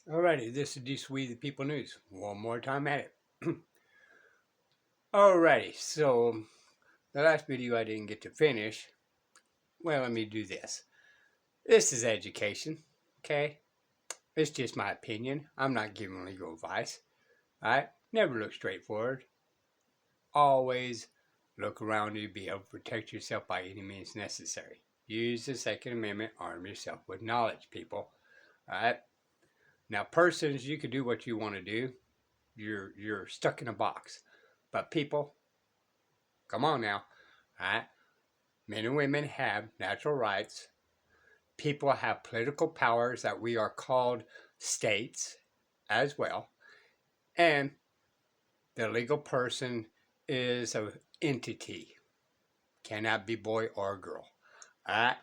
Alrighty, this is DC We the People News. One more time at it. Alrighty, so the last video I didn't get to finish. Well, let me do this. This is education, okay? It's just my opinion. I'm not giving legal advice. Alright? Never look straight forward. Always look around you, be able to protect yourself by any means necessary. Use the Second Amendment, arm yourself with knowledge, people. Alright? Now, persons, you can do what you want to do. You're stuck in a box. But people, come on now. All right? Men and women have natural rights. People have political powers that we are called states as well. And the legal person is an entity. Cannot be boy or girl. All right?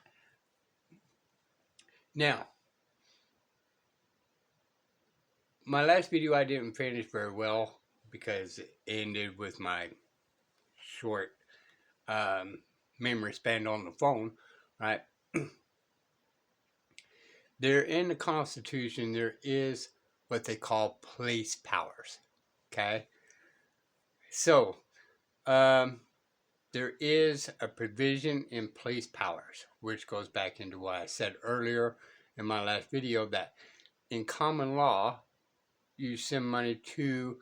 Now, my last video I didn't finish very well because it ended with my short memory span on the phone, right? There in the Constitution, there is what they call police powers, okay? So, there is a provision in police powers, which goes back into what I said earlier in my last video, that in common law, you send money to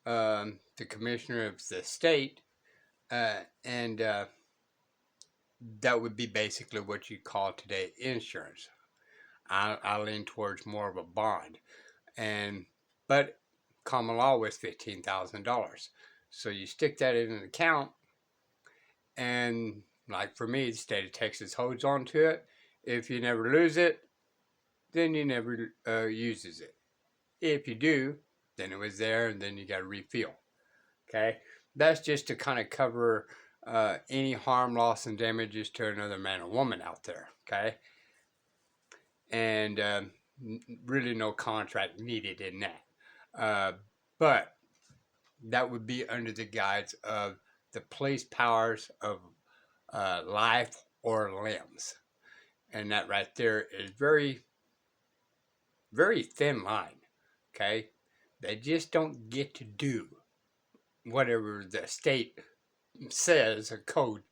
the commissioner of the state, and that would be basically what you call today insurance. I lean towards more of a bond, but common law was $15,000. So you stick that in an account, and like for me, the state of Texas holds on to it. If you never lose it, then you never uses it. If you do, then it was there, and then you got to refill. Okay, that's just to kind of cover any harm, loss, and damages to another man or woman out there. Okay, and really no contract needed in that. But that would be under the guise of the police powers of life or limbs. And that right there is very, very thin line. Okay? They just don't get to do whatever the state says a code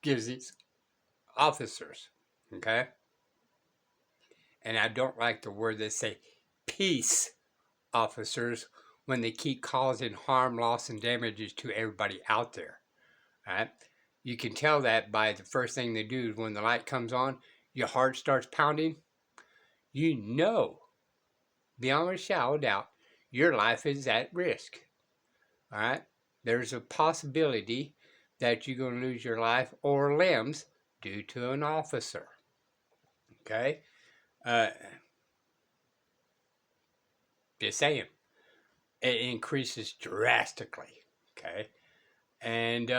gives its officers. Okay? And I don't like the word they say peace officers when they keep causing harm, loss, and damages to everybody out there. Right? You can tell that by the first thing they do is when the light comes on, your heart starts pounding. You know, beyond a shadow of doubt, your life is at risk. All right? There's a possibility that you're going to lose your life or limbs due to an officer. Okay? Just saying. It increases drastically. Okay? And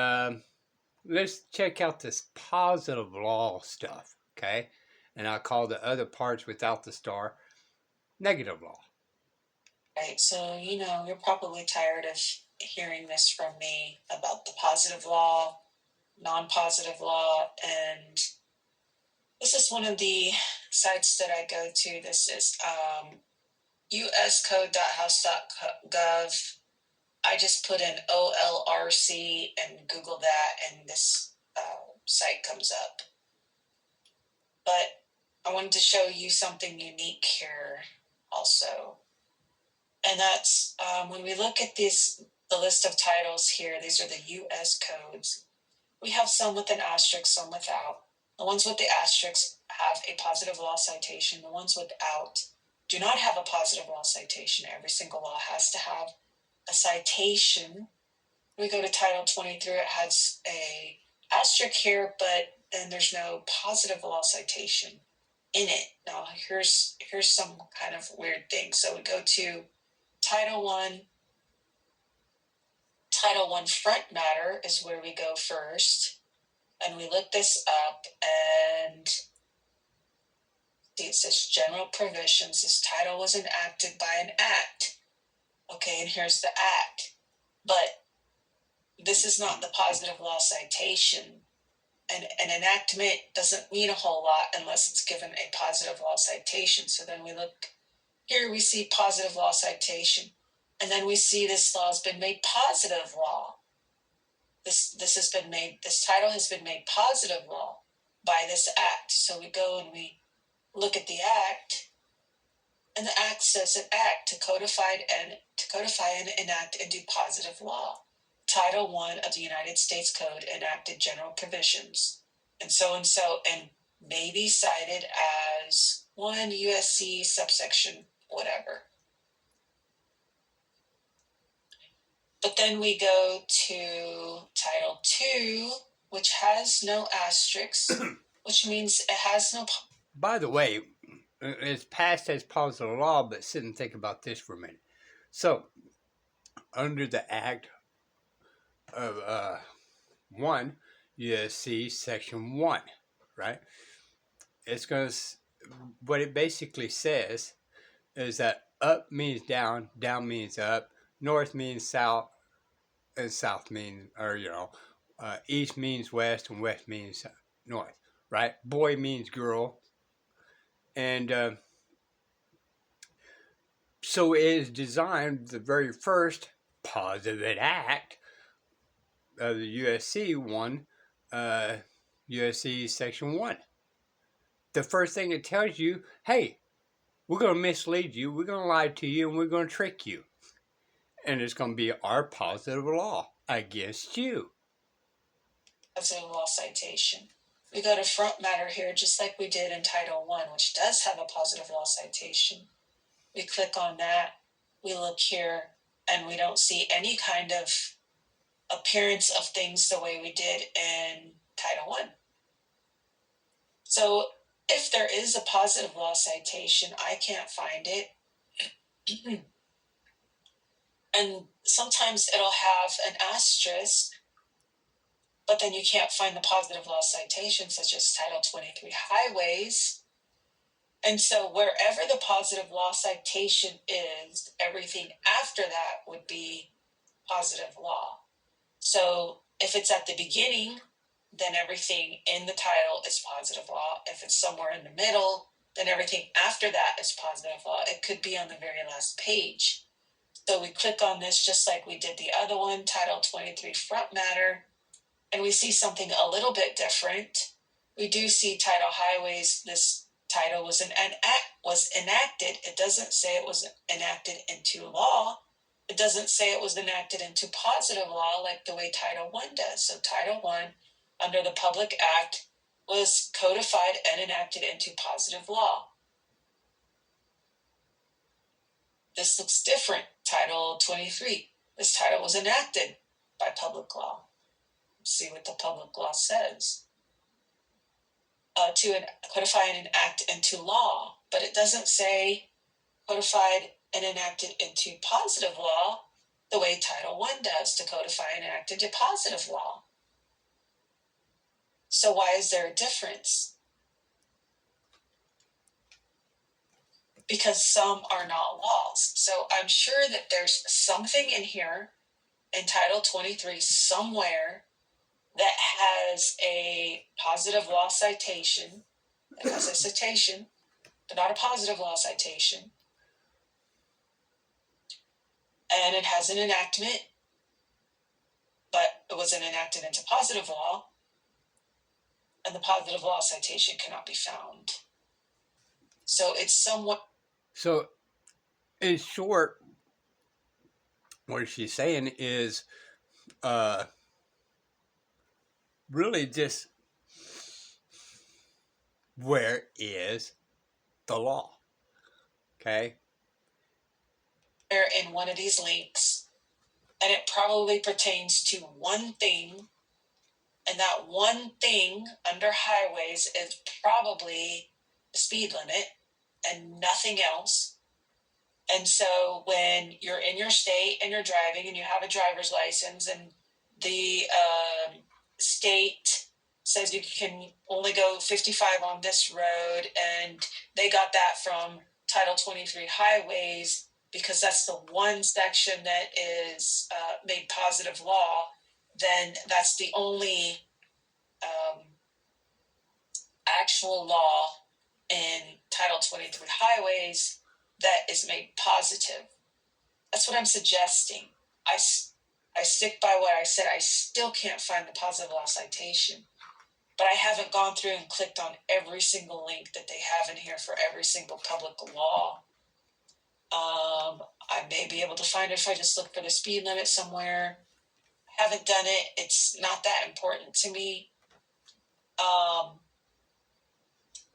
let's check out this positive law stuff. Okay? And I'll call the other parts without the star negative law. Right, so you're probably tired of hearing this from me about the positive law, non-positive law, and this is one of the sites that I go to. This is uscode.house.gov. I just put in OLRC and Google that, and this site comes up. But I wanted to show you something unique here also. And that's when we look at the list of titles here, these are the U.S. codes. We have some with an asterisk, some without. The ones with the asterisks have a positive law citation. The ones without do not have a positive law citation. Every single law has to have a citation. We go to Title 23, it has a asterisk here, but then there's no positive law citation in it. Now, here's some kind of weird thing. So we go to Title 1. Title 1 front matter is where we go first. And we look this up and see it says general provisions. This title was enacted by an act. Okay, and here's the act. But this is not the positive law citation. And an enactment doesn't mean a whole lot unless it's given a positive law citation. So then we look here we see positive law citation. And then we see this law has been made positive law. This title has been made positive law by this act. So we go and we look at the act, and the act says an act to codify and enact and do positive law. Title I of the United States Code enacted general provisions, and so, and may be cited as 1 USC subsection whatever. But then we go to Title II, which has no asterisks, which means it has no. By the way, it's passed as positive law, but sit and think about this for a minute. So, under the Act of 1 USC Section 1, right? It's going to, what it basically says is that up means down, down means up, north means south, and south means, or east means west, and west means north, right? Boy means girl, and so it is designed, the very first positive act of the USC 1, USC Section 1. The first thing it tells you, hey, we're going to mislead you, we're going to lie to you, and we're going to trick you. And it's going to be our positive law against you. Positive law citation. We go to front matter here, just like we did in Title I, which does have a positive law citation. We click on that, we look here, and we don't see any kind of appearance of things the way we did in Title I. So if there is a positive law citation, I can't find it. And sometimes it'll have an asterisk, but then you can't find the positive law citation, such as Title 23 highways. And so wherever the positive law citation is, everything after that would be positive law. So if it's at the beginning, then everything in the title is positive law. If it's somewhere in the middle, then everything after that is positive law. It could be on the very last page. So we click on this just like we did the other one, Title 23 front matter, and we see something a little bit different. We do see Title highways. This title was enacted. It doesn't say it was enacted into law. It doesn't say it was enacted into positive law like the way Title I does. So Title I, under the Public Act, was codified and enacted into positive law. This looks different. Title 23. This title was enacted by public law. Let's see what the public law says. To codify and enact into law, but it doesn't say codified and enacted into positive law the way Title I does, to codify and enact into positive law. So why is there a difference? Because some are not laws. So I'm sure that there's something in here in Title 23 somewhere that has a positive law citation. It has a citation, but not a positive law citation. And it has an enactment, but it wasn't enacted into positive law. And the positive law citation cannot be found. So it's somewhat. So, in short, what she's saying is really just, where is the law? Okay? In one of these links, and it probably pertains to one thing, and that one thing under highways is probably the speed limit and nothing else. And so when you're in your state and you're driving and you have a driver's license, and the state says you can only go 55 on this road, and they got that from Title 23 highways, because that's the one section that is made positive law, then that's the only actual law in Title 23 highways. that is made positive. That's what I'm suggesting. I stick by what I said. I still can't find the positive law citation, but I haven't gone through and clicked on every single link that they have in here for every single public law. I may be able to find it if I just look for the speed limit somewhere. I haven't done it. It's not that important to me.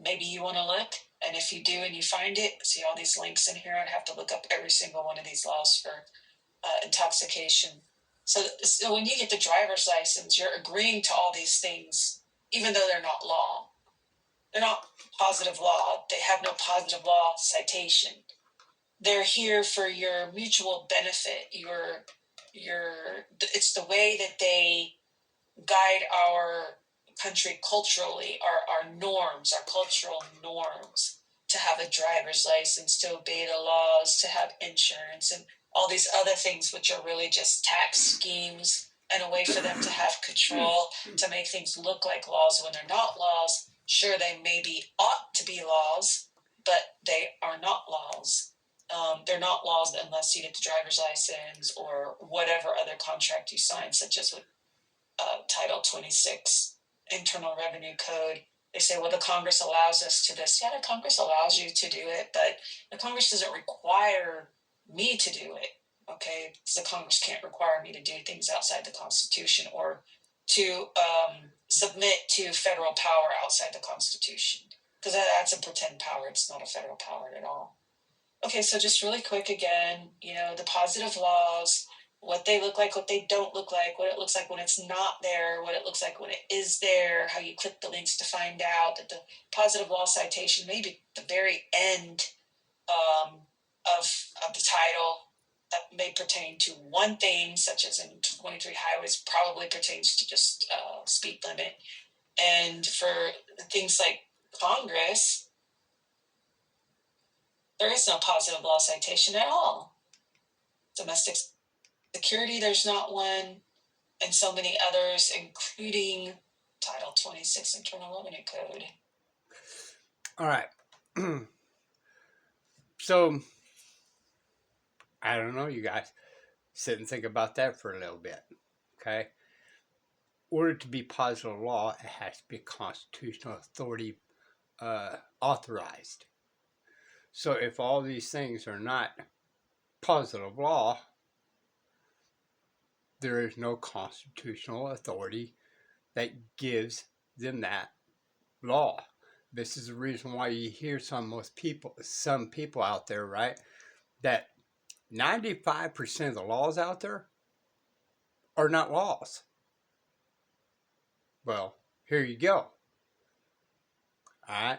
Maybe you want to look, and if you do and you find it, see all these links in here. I'd have to look up every single one of these laws for intoxication. So when you get the driver's license, you're agreeing to all these things, even though they're not law. They're not positive law. They have no positive law citation. They're here for your mutual benefit. It's the way that they guide our country culturally, our norms, our cultural norms, to have a driver's license, to obey the laws, to have insurance, and all these other things, which are really just tax schemes and a way for them to have control, to make things look like laws when they're not laws. Sure, they maybe ought to be laws, but they are not laws. They're not laws unless you get the driver's license or whatever other contract you sign, such as with Title 26 Internal Revenue Code. They say, well, the Congress allows us to this. Yeah, the Congress allows you to do it, but the Congress doesn't require me to do it. Okay, so the Congress can't require me to do things outside the Constitution or to submit to federal power outside the Constitution, because that's a pretend power. It's not a federal power at all. Okay, so just really quick again, the positive laws, what they look like, what they don't look like, what it looks like when it's not there, what it looks like when it is there, how you click the links to find out that the positive law citation may be the very end of the title that may pertain to one thing, such as in 23 highways, probably pertains to just speed limit. And for things like Congress, there is no positive law citation at all. Domestic security, there's not one, and so many others, including Title 26 Internal Revenue Code. All right. So, I don't know, you guys. Sit and think about that for a little bit. Okay? In order to be positive law, it has to be constitutional authority authorized. So if all these things are not positive law, there is no constitutional authority that gives them that law. This is the reason why you hear some people out there, right, that 95% of the laws out there are not laws. Well, here you go. All right,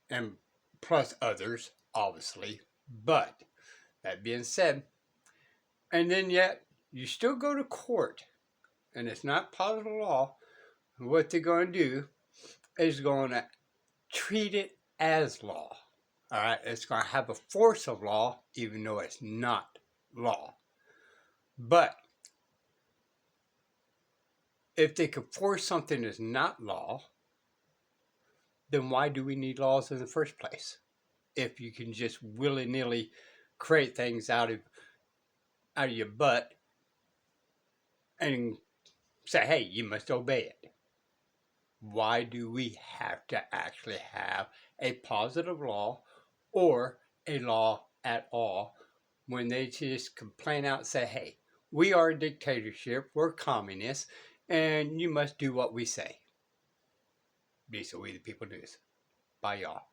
and plus others, obviously. But that being said, and then yet you still go to court, and it's not positive law. What they're going to do is going to treat it as law. All right, it's going to have a force of law, even though it's not law. But if they could force something that's not law, then why do we need laws in the first place? If you can just willy-nilly create things out of your butt and say, hey, you must obey it. Why do we have to actually have a positive law or a law at all when they just complain out and say, hey, we are a dictatorship, we're communists, and you must do what we say? These are We the People News. Bye, y'all.